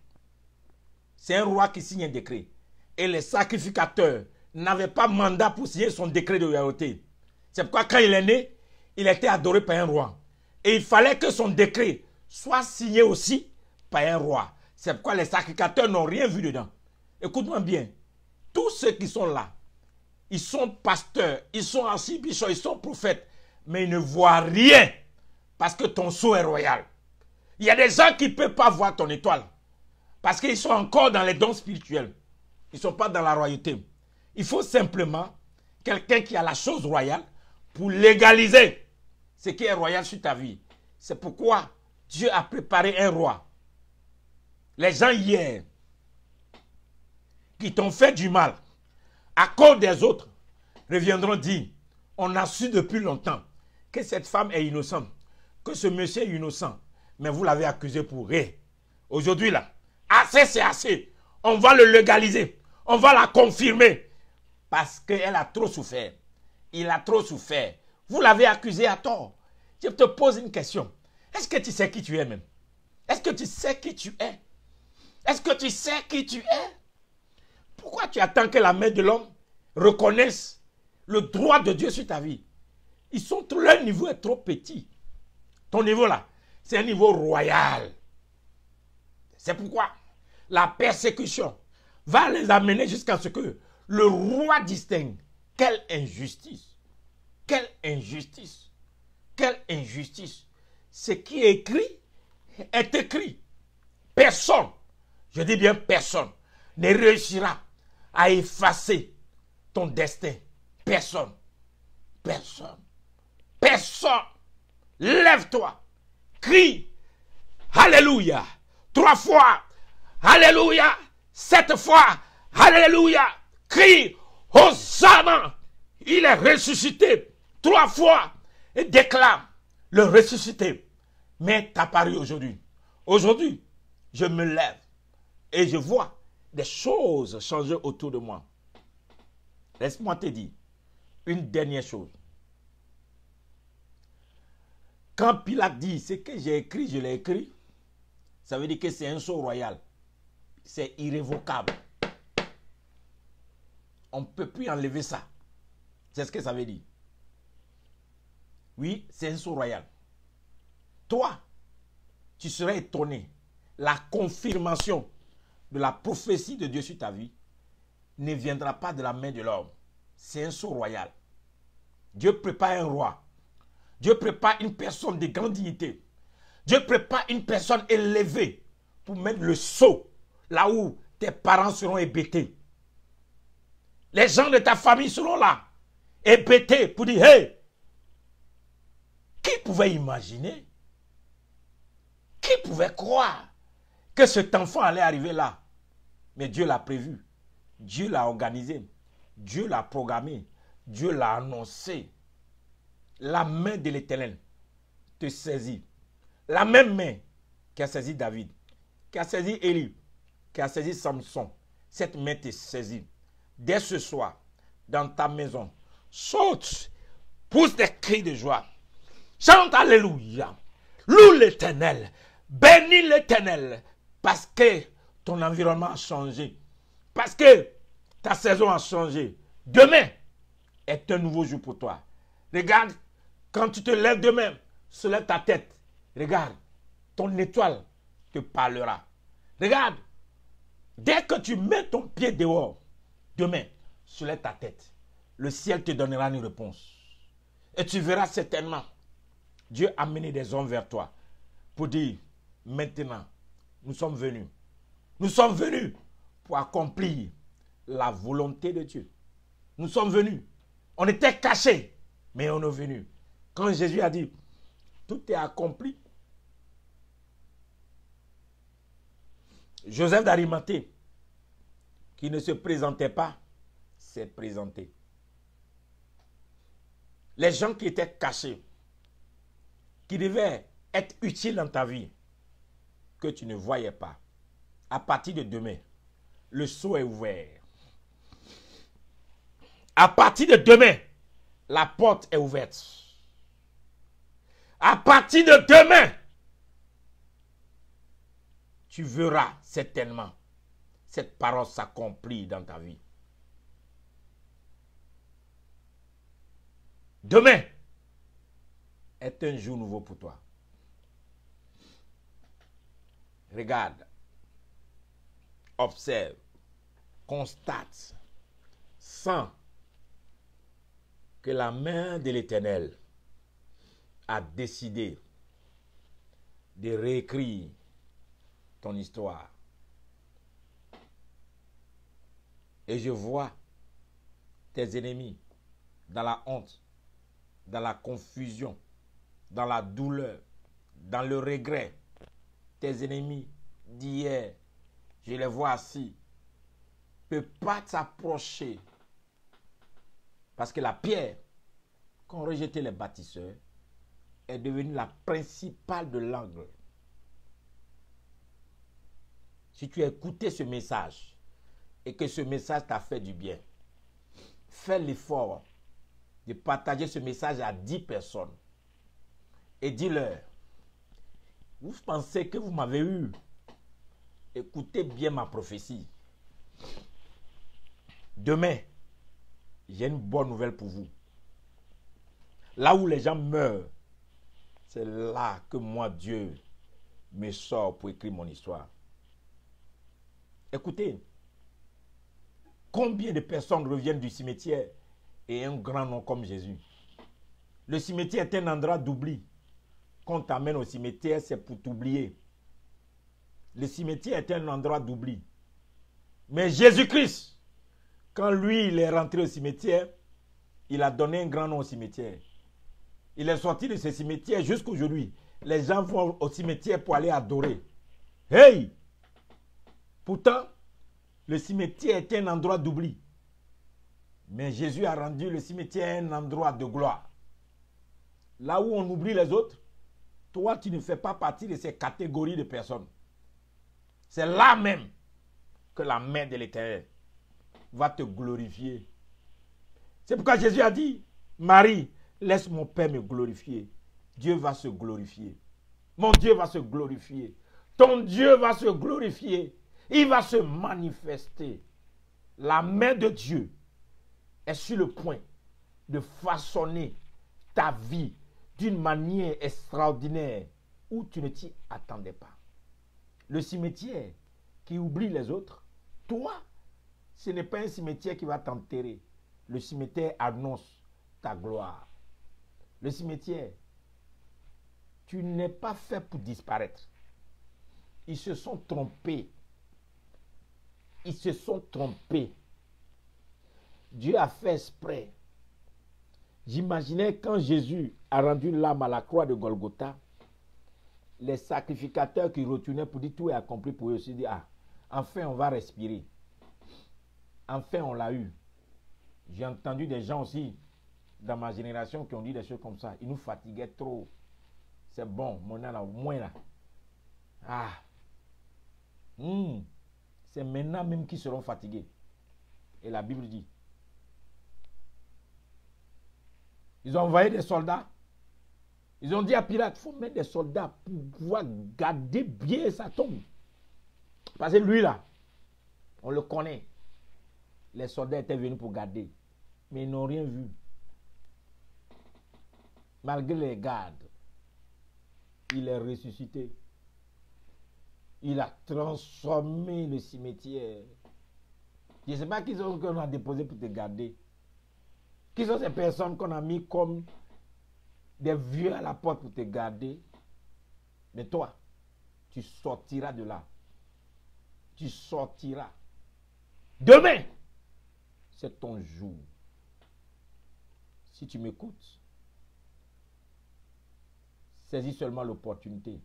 C'est un roi qui signe un décret. Et les sacrificateurs n'avaient pas mandat pour signer son décret de royauté. C'est pourquoi quand il est né, il a été adoré par un roi. Et il fallait que son décret soit signé aussi par un roi. C'est pourquoi les sacrificateurs n'ont rien vu dedans. Écoute-moi bien. Tous ceux qui sont là, ils sont pasteurs, ils sont archibishops, ils sont prophètes, mais ils ne voient rien parce que ton sceau est royal. Il y a des gens qui ne peuvent pas voir ton étoile parce qu'ils sont encore dans les dons spirituels. Ils ne sont pas dans la royauté. Il faut simplement quelqu'un qui a la chose royale pour légaliser ce qui est royal sur ta vie. C'est pourquoi Dieu a préparé un roi. Les gens hier qui t'ont fait du mal à cause des autres reviendront dire, on a su depuis longtemps que cette femme est innocente, que ce monsieur est innocent, mais vous l'avez accusé pour rien. Aujourd'hui là, assez c'est assez. On va le légaliser, on va la confirmer parce qu'elle a trop souffert. Il a trop souffert. Vous l'avez accusé à tort. Je te pose une question. Est-ce que tu sais qui tu es même? Est-ce que tu sais qui tu es? Est-ce que tu sais qui tu es? Pourquoi tu attends que la main de l'homme reconnaisse le droit de Dieu sur ta vie? Leur niveau est trop petit. Ton niveau là, c'est un niveau royal. C'est pourquoi la persécution va les amener jusqu'à ce que le roi distingue. Quelle injustice! Quelle injustice! Quelle injustice! Ce qui est écrit est écrit. Personne, je dis bien personne, ne réussira à effacer ton destin. Personne. Personne. Personne. Lève-toi. Crie. Alléluia. 3 fois. Alléluia. 7 fois. Alléluia. Crie. Hosanna. Il est ressuscité. 3 fois. Et déclame le ressuscité. Mais apparu aujourd'hui. Aujourd'hui, je me lève et je vois des choses changer autour de moi. Laisse-moi te dire une dernière chose. Quand Pilate dit ce que j'ai écrit, je l'ai écrit, ça veut dire que c'est un sceau royal. C'est irrévocable. On ne peut plus enlever ça. C'est ce que ça veut dire. Oui, c'est un sceau royal. Toi, tu serais étonné. La confirmation de la prophétie de Dieu sur ta vie ne viendra pas de la main de l'homme. C'est un sceau royal. Dieu prépare un roi. Dieu prépare une personne de grande dignité. Dieu prépare une personne élevée pour mettre le sceau là où tes parents seront hébétés. Les gens de ta famille seront là, hébétés pour dire, hey, qui pouvait imaginer? Qui pouvait croire que cet enfant allait arriver là? Mais Dieu l'a prévu. Dieu l'a organisé. Dieu l'a programmé. Dieu l'a annoncé. La main de l'Éternel te saisit. La même main qui a saisi David, qui a saisi Élie, qui a saisi Samson, cette main te saisit. Dès ce soir, dans ta maison, saute, pousse des cris de joie. Chante Alléluia. Loue l'Éternel. Bénis l'Éternel. Parce que ton environnement a changé. Parce que ta saison a changé. Demain est un nouveau jour pour toi. Regarde, quand tu te lèves demain, soulève ta tête. Regarde, ton étoile te parlera. Regarde, dès que tu mets ton pied dehors, demain, soulève ta tête. Le ciel te donnera une réponse. Et tu verras certainement Dieu amener des hommes vers toi pour dire, maintenant, nous sommes venus. Nous sommes venus pour accomplir la volonté de Dieu. Nous sommes venus. On était cachés, mais on est venus. Quand Jésus a dit, tout est accompli. Joseph d'Arimathée, qui ne se présentait pas, s'est présenté. Les gens qui étaient cachés, qui devaient être utiles dans ta vie, que tu ne voyais pas, à partir de demain, le sceau est ouvert. À partir de demain, la porte est ouverte. À partir de demain, tu verras certainement cette parole s'accomplir dans ta vie. Demain est un jour nouveau pour toi. Regarde, observe, constate, sens que la main de l'Éternel a décidé de réécrire ton histoire. Et je vois tes ennemis dans la honte, dans la confusion, dans la douleur, dans le regret. Tes ennemis d'hier, je les vois assis, ne peuvent pas s'approcher. Parce que la pierre qu'ont rejeté les bâtisseurs est devenue la principale de l'angle. Si tu as écouté ce message et que ce message t'a fait du bien, fais l'effort de partager ce message à 10 personnes et dis-leur, vous pensez que vous m'avez eu? Écoutez bien ma prophétie. Demain, j'ai une bonne nouvelle pour vous. Là où les gens meurent, c'est là que moi, Dieu, me sort pour écrire mon histoire. Écoutez, combien de personnes reviennent du cimetière et un grand nom comme Jésus? Le cimetière est un endroit d'oubli. Quand on t'amène au cimetière, c'est pour t'oublier. Le cimetière est un endroit d'oubli. Mais Jésus-Christ, quand lui, il est rentré au cimetière, il a donné un grand nom au cimetière. Il est sorti de ce cimetière jusqu'aujourd'hui. Les gens vont au cimetière pour aller adorer. Hey! Pourtant, le cimetière est un endroit d'oubli. Mais Jésus a rendu le cimetière un endroit de gloire. Là où on oublie les autres, toi, tu ne fais pas partie de ces catégories de personnes. C'est là même que la main de l'Éternel va te glorifier. C'est pourquoi Jésus a dit, Marie, laisse mon Père me glorifier. Dieu va se glorifier. Mon Dieu va se glorifier. Ton Dieu va se glorifier. Il va se manifester. La main de Dieu est sur le point de façonner ta vie d'une manière extraordinaire où tu ne t'y attendais pas. Le cimetière qui oublie les autres, toi, ce n'est pas un cimetière qui va t'enterrer. Le cimetière annonce ta gloire. Le cimetière, tu n'es pas fait pour disparaître. Ils se sont trompés. Ils se sont trompés. Dieu a fait exprès. J'imaginais quand Jésus a rendu l'âme à la croix de Golgotha, les sacrificateurs qui retournaient pour dire tout est accompli pour eux aussi dire, ah, enfin on va respirer. Enfin on l'a eu. J'ai entendu des gens aussi dans ma génération qui ont dit des choses comme ça. Ils nous fatiguaient trop. C'est bon, mon âme au moins là. Ah. c'est maintenant même qu'ils seront fatigués. Et la Bible dit, ils ont envoyé des soldats. Ils ont dit à Pilate, il faut mettre des soldats pour pouvoir garder bien sa tombe. Parce que lui là, on le connaît. Les soldats étaient venus pour garder. Mais ils n'ont rien vu. Malgré les gardes, il est ressuscité. Il a transformé le cimetière. Je ne sais pas qui sont qu'on a déposé pour te garder. Qui sont ces personnes qu'on a mis comme des vieux à la porte pour te garder. Mais toi, tu sortiras de là. Tu sortiras. Demain, c'est ton jour. Si tu m'écoutes, saisis seulement l'opportunité.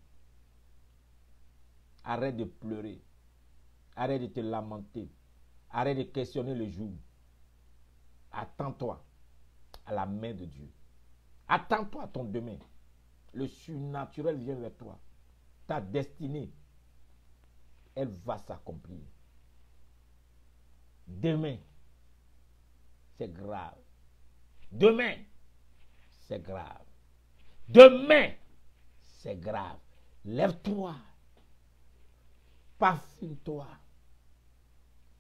Arrête de pleurer. Arrête de te lamenter. Arrête de questionner le jour. Attends-toi à la main de Dieu. Attends-toi à ton demain. Le surnaturel vient vers toi. Ta destinée, elle va s'accomplir. Demain, c'est grave. Demain, c'est grave. Demain, c'est grave. Lève-toi. Parfume-toi.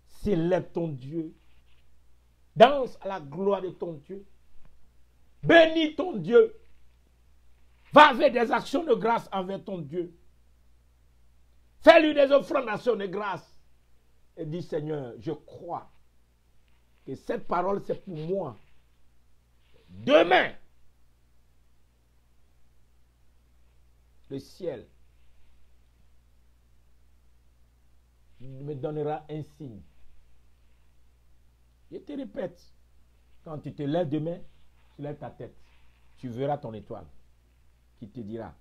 Célèbre ton Dieu. Danse à la gloire de ton Dieu. Bénis ton Dieu. Va avec des actions de grâce envers ton Dieu. Fais-lui des offrandes d'actions de grâce. Et dis, Seigneur, je crois que cette parole, c'est pour moi. Demain, le ciel me donnera un signe. Je te répète, quand tu te lèves demain, tu lèves ta tête, tu verras ton étoile qui te dira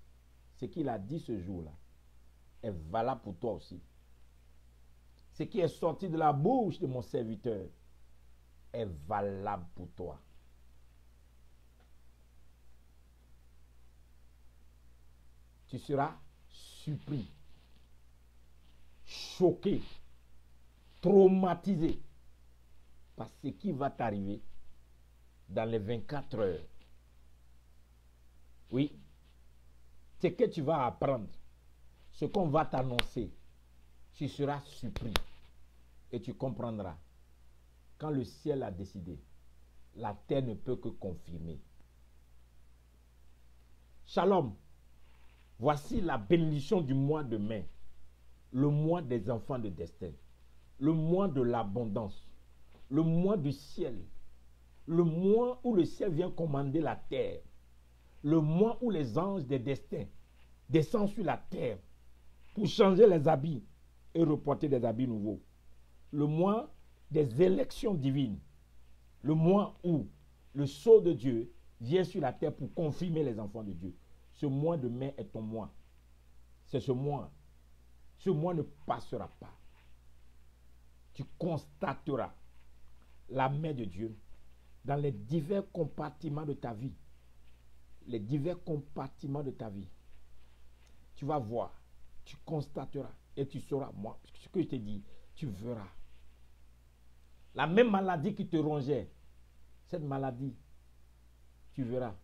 ce qu'il a dit ce jour-là est valable pour toi aussi. Ce qui est sorti de la bouche de mon serviteur est valable pour toi. Tu seras surpris, choqué, traumatisé par ce qui va t'arriver dans les 24 heures. Oui, ce que tu vas apprendre, ce qu'on va t'annoncer, tu seras surpris et tu comprendras. Quand le ciel a décidé, la terre ne peut que confirmer. Shalom. Voici la bénédiction du mois de mai, le mois des enfants de destin, le mois de l'abondance, le mois du ciel, le mois où le ciel vient commander la terre, le mois où les anges des destins descendent sur la terre pour changer les habits et reporter des habits nouveaux, le mois des élections divines, le mois où le sceau de Dieu vient sur la terre pour confirmer les enfants de Dieu. Ce mois de mai est ton mois. C'est ce mois. Ce mois ne passera pas. Tu constateras la main de Dieu dans les divers compartiments de ta vie. Les divers compartiments de ta vie. Tu vas voir, tu constateras et tu sauras, moi, ce que je te dis, tu verras. La même maladie qui te rongeait, cette maladie, tu verras.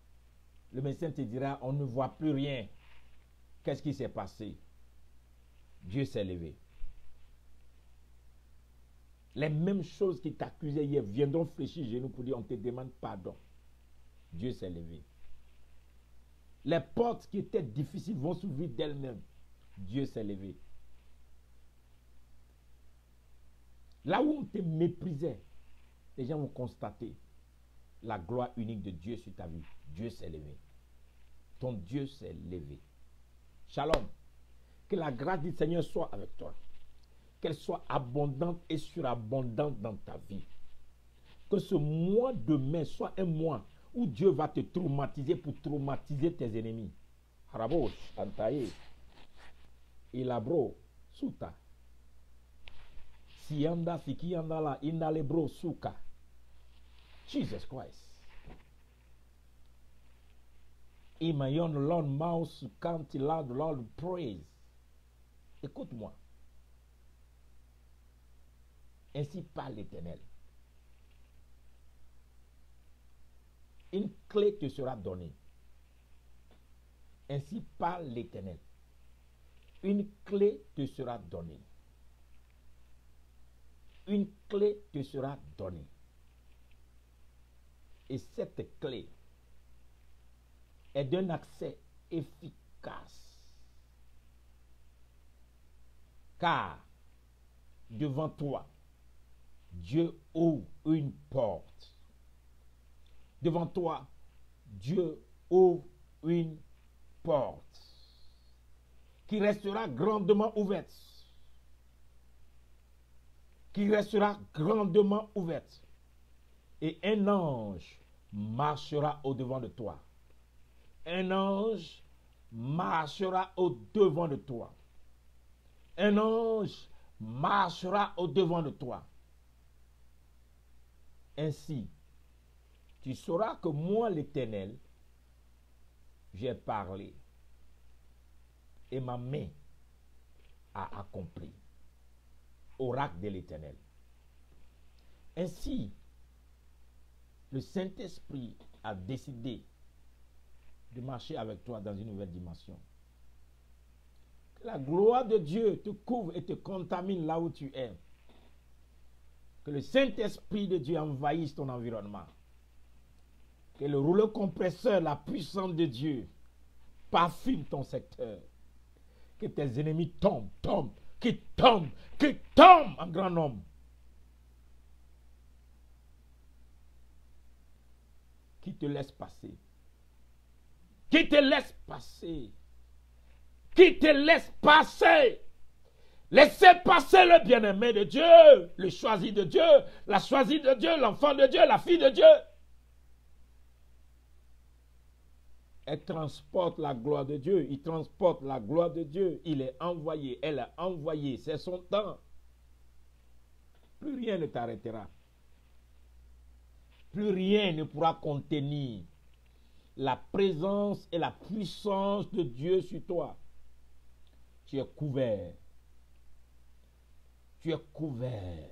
Le médecin te dira, on ne voit plus rien. Qu'est-ce qui s'est passé? Dieu s'est levé. Les mêmes choses qui t'accusaient hier viendront fléchir genoux pour dire, on te demande pardon. Dieu s'est levé. Les portes qui étaient difficiles vont s'ouvrir d'elles-mêmes. Dieu s'est levé. Là où on te méprisait, les gens vont constater la gloire unique de Dieu sur ta vie. Dieu s'est levé. Ton Dieu s'est levé. Shalom. Que la grâce du Seigneur soit avec toi. Qu'elle soit abondante et surabondante dans ta vie. Que ce mois de mai soit un mois où Dieu va te traumatiser pour traumatiser tes ennemis. Harabosh, Antaye, Ilabro, Suta. Sianda, Sikiandala, Indalebro, Suka. Jesus Christ. Imayon, Lord Mouse, County, Lord, Lord, praise. Écoute-moi. Ainsi parle l'Éternel. Une clé te sera donnée. Ainsi parle l'Éternel. Une clé te sera donnée. Une clé te sera donnée. Et cette clé est d'un accès efficace. Car devant toi, Dieu ouvre une porte. Devant toi, Dieu ouvre une porte qui restera grandement ouverte. Qui restera grandement ouverte. Et un ange marchera au-devant de toi. Un ange marchera au-devant de toi. Un ange marchera au-devant de toi. Ainsi, tu sauras que moi, l'Éternel, j'ai parlé et ma main a accompli. Oracle de l'Éternel. Ainsi, le Saint-Esprit a décidé de marcher avec toi dans une nouvelle dimension. Que la gloire de Dieu te couvre et te contamine là où tu es. Que le Saint-Esprit de Dieu envahisse ton environnement. Que le rouleau compresseur, la puissance de Dieu, parfume ton secteur. Que tes ennemis tombent en grand nombre. Qui te laisse passer. Qui te laisse passer. Qui te laisse passer. Laissez passer le bien-aimé de Dieu, le choisi de Dieu, la choisie de Dieu, l'enfant de Dieu, la fille de Dieu. Elle transporte la gloire de Dieu. Il transporte la gloire de Dieu. Il est envoyé. Elle est envoyée. C'est son temps. Plus rien ne t'arrêtera. Plus rien ne pourra contenir la présence et la puissance de Dieu sur toi. Tu es couvert. Tu es couvert.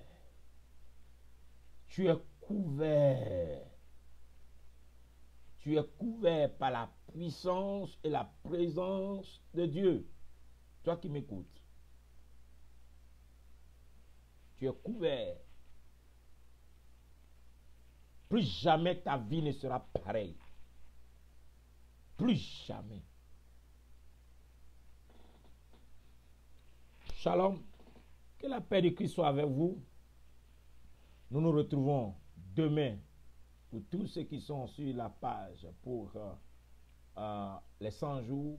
Tu es couvert. Tu es couvert par la puissance et la présence de Dieu. Toi qui m'écoutes. Tu es couvert. Plus jamais ta vie ne sera pareille. Plus jamais. Shalom. Que la paix de Christ soit avec vous. Nous nous retrouvons demain pour tous ceux qui sont sur la page pour les 100 jours.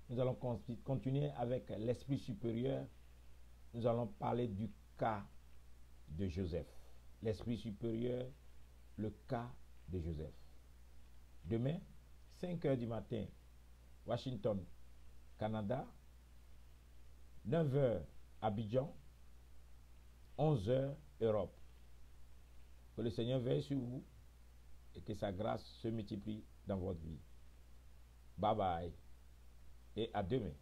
Nous allons continuer avec l'Esprit supérieur. Nous allons parler du cas de Joseph. L'Esprit supérieur, le cas de Joseph. Demain, 5 heures du matin, Washington, Canada. 9 heures, Abidjan. 11 heures, Europe. Que le Seigneur veille sur vous et que sa grâce se multiplie dans votre vie. Bye bye et à demain.